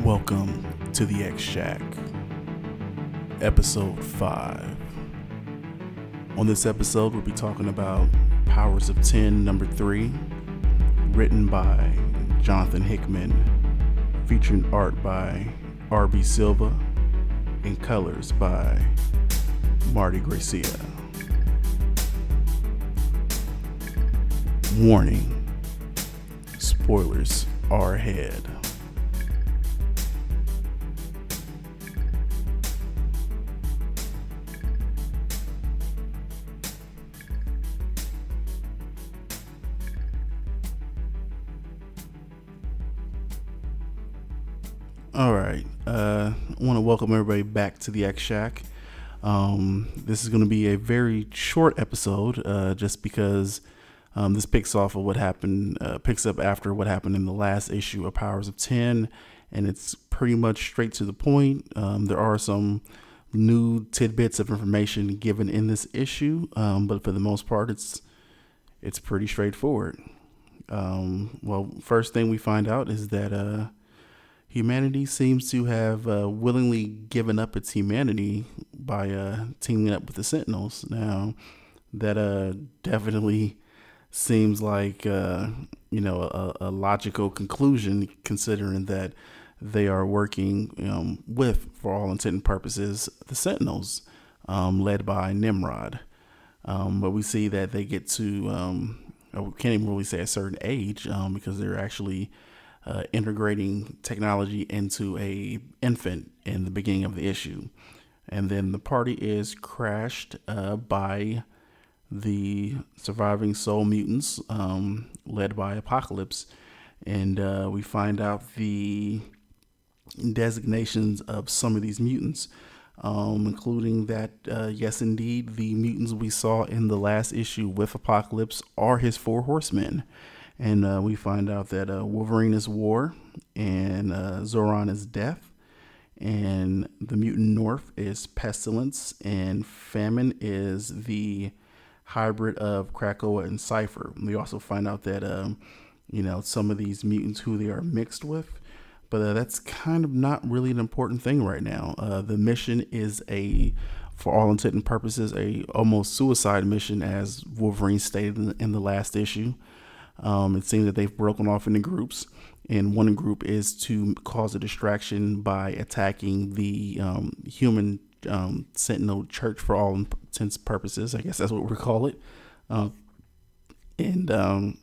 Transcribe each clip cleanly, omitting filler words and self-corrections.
Welcome to the X Shack, episode 5. On this episode, we'll be talking about Powers of 10, number 3, written by Jonathan Hickman, featuring art by R.B. Silva, and colors by Marty Gracia. Warning, spoilers are ahead. All right. I want to welcome everybody back to the X Shack. This is going to be a very short episode, just because this picks off of what happened, picks up after what happened in the last issue of Powers of 10, and it's pretty much straight to the point. There are some new tidbits of information given in this issue, but for the most part, it's pretty straightforward. Well, first thing we find out is that humanity seems to have willingly given up its humanity by teaming up with the Sentinels. Now, that definitely seems like a logical conclusion, considering that they are working with, for all intent and purposes, the Sentinels, led by Nimrod. But we see that they get to we can't even really say a certain age, because they're actually integrating technology into a infant in the beginning of the issue. And then the party is crashed by the surviving soul mutants, led by Apocalypse. And we find out the designations of some of these mutants, including that, yes, indeed, the mutants we saw in the last issue with Apocalypse are his 4 horsemen. And we find out that Wolverine is war, and Zoran is death, and the mutant North is pestilence, and famine is the hybrid of Krakoa and Cypher. We also find out that some of these mutants, who they are mixed with, but that's kind of not really an important thing right now. The mission is for all intent and purposes, a almost suicide mission, as Wolverine stated in the last issue. It seems that they've broken off into groups, and one group is to cause a distraction by attacking the human Sentinel Church, for all intents and purposes. I guess that's what we call it. And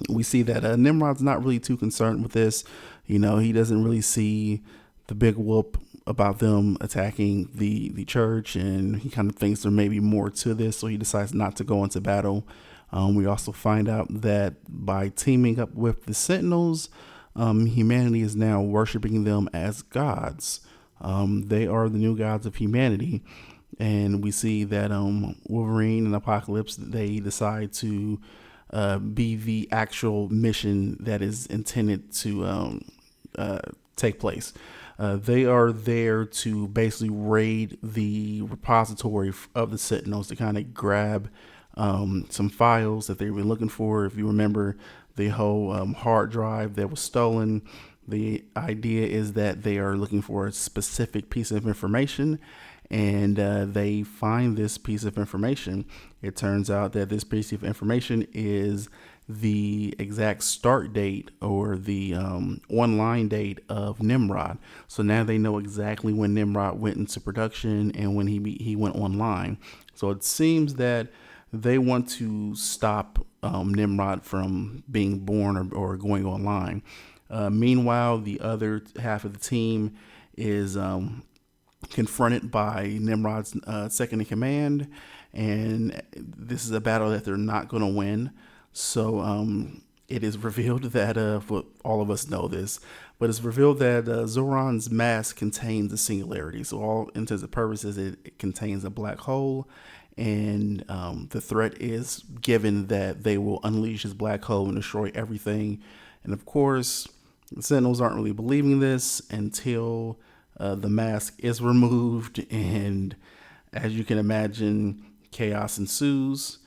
we see that Nimrod's not really too concerned with this. He doesn't really see the big whoop about them attacking the church, and he kind of thinks there may be more to this, so he decides not to go into battle. We also find out that by teaming up with the Sentinels, humanity is now worshiping them as gods. They are the new gods of humanity. And we see that Wolverine and Apocalypse, they decide to be the actual mission that is intended to take place. They are there to basically raid the repository of the Sentinels to kind of grab some files that they've been looking for. If you remember the whole hard drive that was stolen, the idea is that they are looking for a specific piece of information, and they find this piece of information. It turns out that this piece of information is the exact start date, or the online date of Nimrod. So now they know exactly when Nimrod went into production and when he went online. So it seems that they want to stop Nimrod from being born or going online. Meanwhile, the other half of the team is confronted by Nimrod's second in command, and this is a battle that they're not going to win. So it is revealed that, well, all of us know this, but it's revealed that Zoran's mask contains a singularity. So all intents and purposes, it contains a black hole. And the threat is given that they will unleash his black hole and destroy everything. And of course, the Sentinels aren't really believing this until the mask is removed. And as you can imagine, chaos ensues.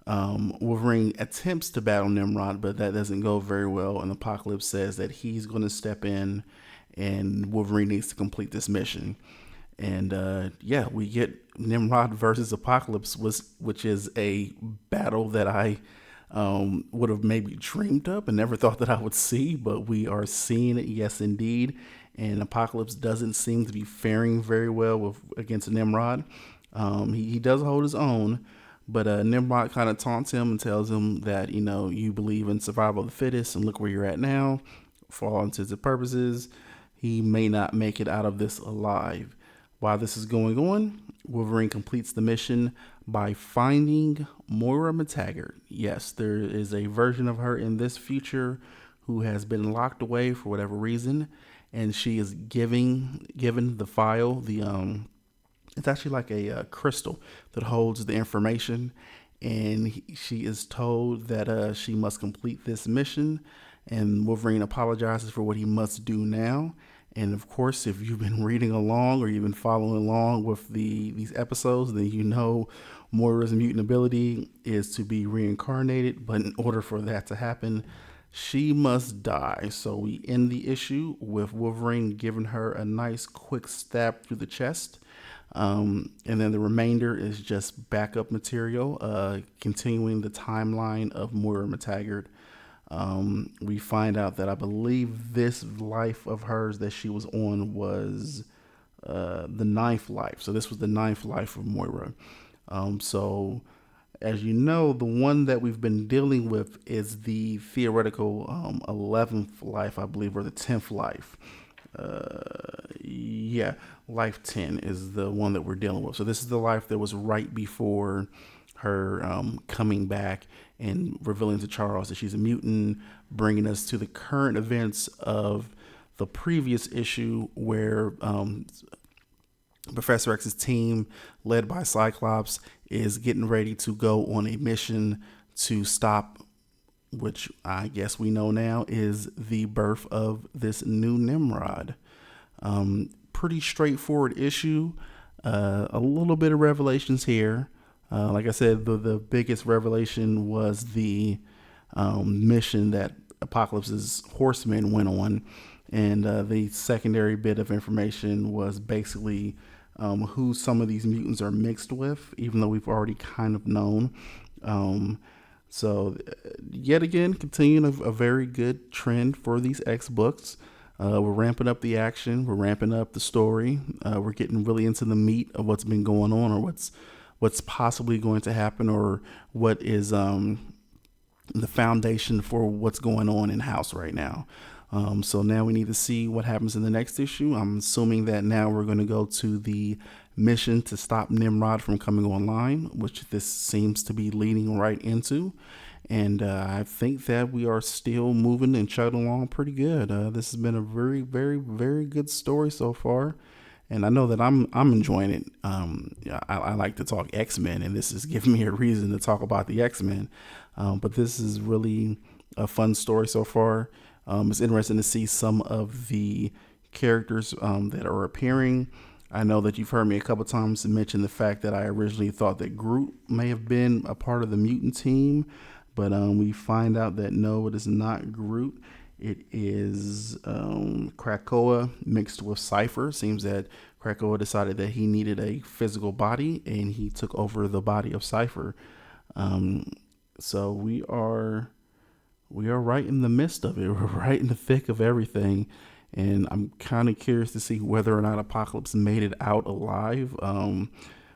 Wolverine attempts to battle Nimrod, but that doesn't go very well. And Apocalypse says that he's going to step in, and Wolverine needs to complete this mission. And yeah, we get Nimrod versus Apocalypse, which is a battle that I would have maybe dreamed up and never thought that I would see, but we are seeing it, yes, indeed. And Apocalypse doesn't seem to be faring very well against Nimrod. He does hold his own, but Nimrod kind of taunts him and tells him that, you believe in survival of the fittest, and look where you're at now. For all intents and purposes, he may not make it out of this alive. While this is going on, Wolverine completes the mission by finding Moira McTaggart. Yes, there is a version of her in this future who has been locked away for whatever reason, and she is given the file. It's actually like a crystal that holds the information, and she is told that she must complete this mission. And Wolverine apologizes for what he must do now. And of course, if you've been reading along or you've been following along with these episodes, then you know Moira's mutant ability is to be reincarnated. But in order for that to happen, she must die. So we end the issue with Wolverine giving her a nice quick stab through the chest. And then the remainder is just backup material, continuing the timeline of Moira McTaggart. We find out that I believe this life of hers that she was on was the ninth life. So this was the ninth life of Moira. So as you know, the one that we've been dealing with is the theoretical 11th life, I believe, or the 10th life. Yeah, life 10 is the one that we're dealing with. So this is the life that was right before her coming back and revealing to Charles that she's a mutant, bringing us to the current events of the previous issue where Professor X's team, led by Cyclops, is getting ready to go on a mission to stop, which I guess we know now is the birth of this new Nimrod. Pretty straightforward issue. A little bit of revelations here. Like I said, the biggest revelation was the mission that Apocalypse's horsemen went on. And the secondary bit of information was basically who some of these mutants are mixed with, even though we've already kind of known. So yet again, continuing a very good trend for these X books. We're ramping up the action. We're ramping up the story. We're getting really into the meat of what's been going on, or what's possibly going to happen, or what is the foundation for what's going on in house right now. So now we need to see what happens in the next issue. I'm assuming that now we're going to go to the mission to stop Nimrod from coming online, which this seems to be leading right into. And I think that we are still moving and chugging along pretty good. This has been a very, very, very good story so far. And I know that I'm enjoying it. I like to talk X-Men, and this is giving me a reason to talk about the X-Men. But this is really a fun story so far. It's interesting to see some of the characters that are appearing. I know that you've heard me a couple times mention the fact that I originally thought that Groot may have been a part of the mutant team, but we find out that no, it is not Groot. It is Krakoa mixed with Cypher. Seems that Krakoa decided that he needed a physical body, and he took over the body of Cypher. So we are right in the midst of it. We're right in the thick of everything. And I'm kind of curious to see whether or not Apocalypse made it out alive.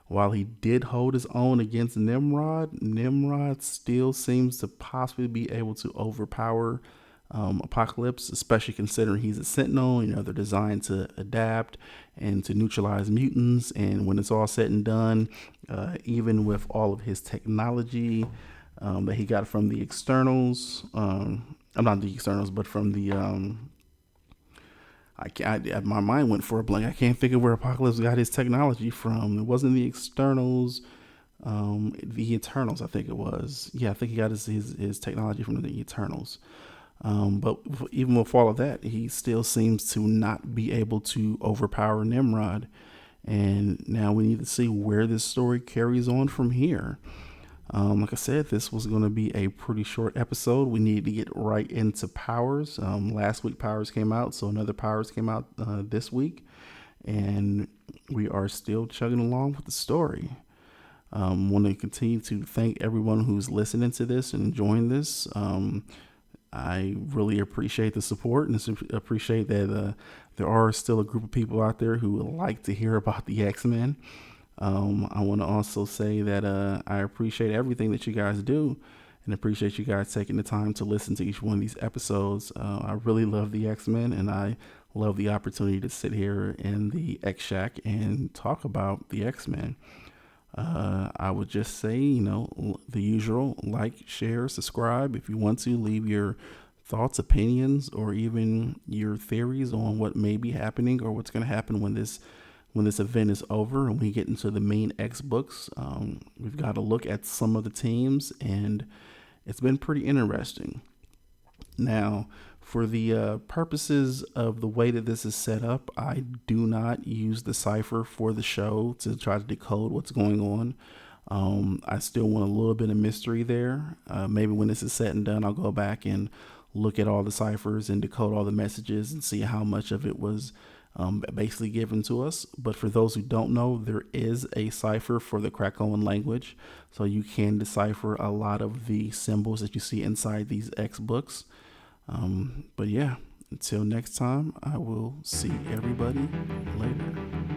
While he did hold his own against Nimrod still seems to possibly be able to overpower Apocalypse, especially considering he's a Sentinel. They're designed to adapt and to neutralize mutants. And when it's all said and done, even with all of his technology that he got from the externals, not the externals, but from the my mind went for a blank. I can't think of where Apocalypse got his technology from. It wasn't the externals, the Eternals, I think it was. Yeah, I think he got his technology from the Eternals. But even with all of that, he still seems to not be able to overpower Nimrod. And now we need to see where this story carries on from here. Like I said, this was going to be a pretty short episode. We needed to get right into Powers. Last week, Powers came out, so another Powers came out this week, and we are still chugging along with the story. Want to continue to thank everyone who's listening to this and enjoying this. I really appreciate the support and appreciate that there are still a group of people out there who would like to hear about the X-Men. I want to also say that I appreciate everything that you guys do and appreciate you guys taking the time to listen to each one of these episodes. I really love the X-Men, and I love the opportunity to sit here in the X Shack and talk about the X-Men. I would just say, the usual: like, share, subscribe. If you want to, leave your thoughts, opinions, or even your theories on what may be happening or what's going to happen when this event is over and we get into the main X books. We've got to look at some of the teams, and it's been pretty interesting. Now, for the purposes of the way that this is set up, I do not use the cipher for the show to try to decode what's going on. I still want a little bit of mystery there. Maybe when this is said and done, I'll go back and look at all the ciphers and decode all the messages and see how much of it was basically given to us. But for those who don't know, there is a cipher for the Krakoan language, so you can decipher a lot of the symbols that you see inside these X books. But yeah, until next time, I will see everybody later.